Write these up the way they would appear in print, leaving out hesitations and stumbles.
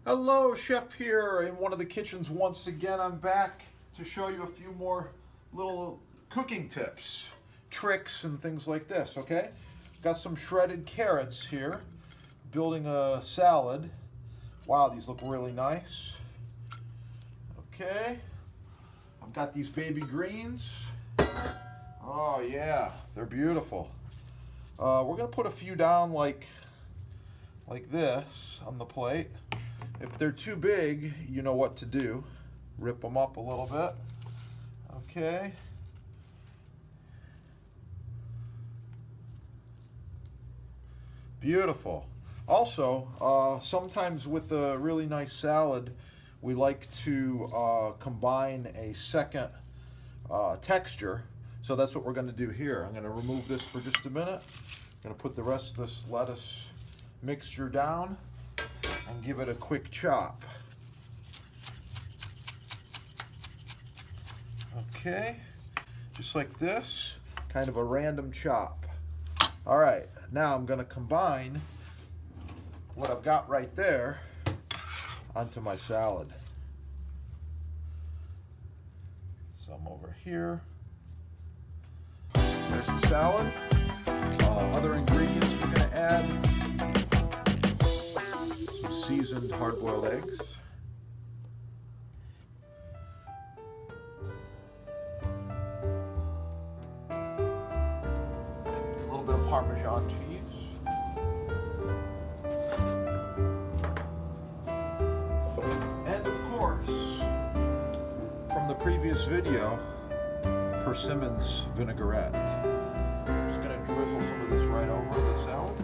Hello, Chef here in one of the kitchens once again. I'm back to show you a few more little cooking tips, tricks, and things like this, okay? Got some shredded carrots here, building a salad. Wow, these look really nice. Okay, I've got these baby greens. Oh yeah, they're beautiful. We're gonna put a few down like this on the plate. If they're too big, you know what to do. Rip them up a little bit. Okay. Beautiful. Also, sometimes with a really nice salad, we like to combine a second texture. So that's what we're going to do here. I'm going to remove this for just a minute. I'm going to put the rest of this lettuce mixture down and give it a quick chop. Okay, just like this, kind of a random chop. All right, now I'm going to combine what I've got right there onto my salad. Some over here. There's the salad. Other ingredients we're going to add: some seasoned hard-boiled eggs, a little bit of Parmesan cheese, and of course, from the previous video, persimmons vinaigrette. I'm just going to drizzle some of this right over the salad.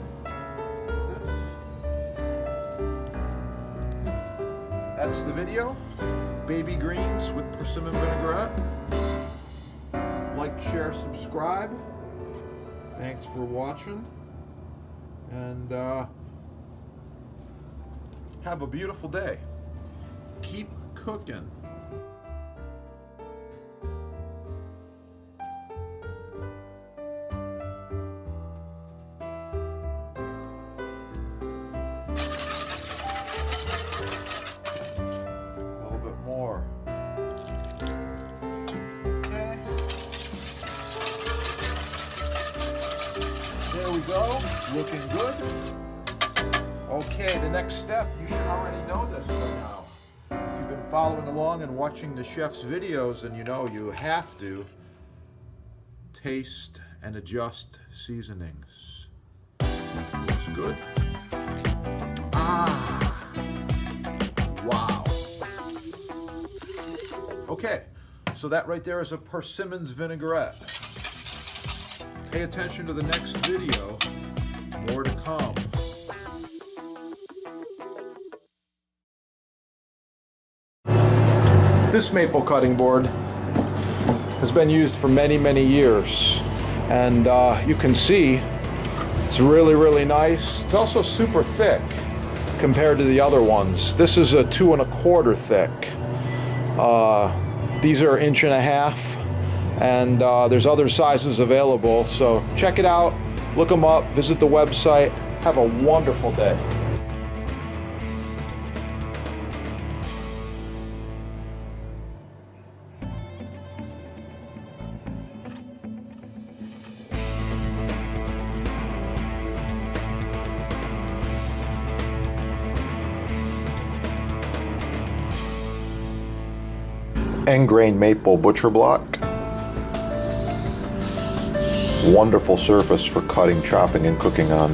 That's the video. Baby greens with persimmon vinaigrette. Like, share, subscribe. Thanks for watching. And have a beautiful day. Keep cooking. More. Okay. There we go. Looking good. Okay, the next step, you should already know this by now. If you've been following along and watching the chef's videos, then you know you have to taste and adjust seasonings. Looks good. Ah. Wow. Okay, so that right there is a persimmons vinaigrette. Pay attention to the next video, more to come. This maple cutting board has been used for many, many years. And you can see it's really, really nice. It's also super thick compared to the other ones. This is a 2 1/4 thick. These are 1.5 inches, and there's other sizes available, so check it out, look them up, visit the website. Have a wonderful day. End grain maple butcher block. Wonderful surface for cutting, chopping, and cooking on.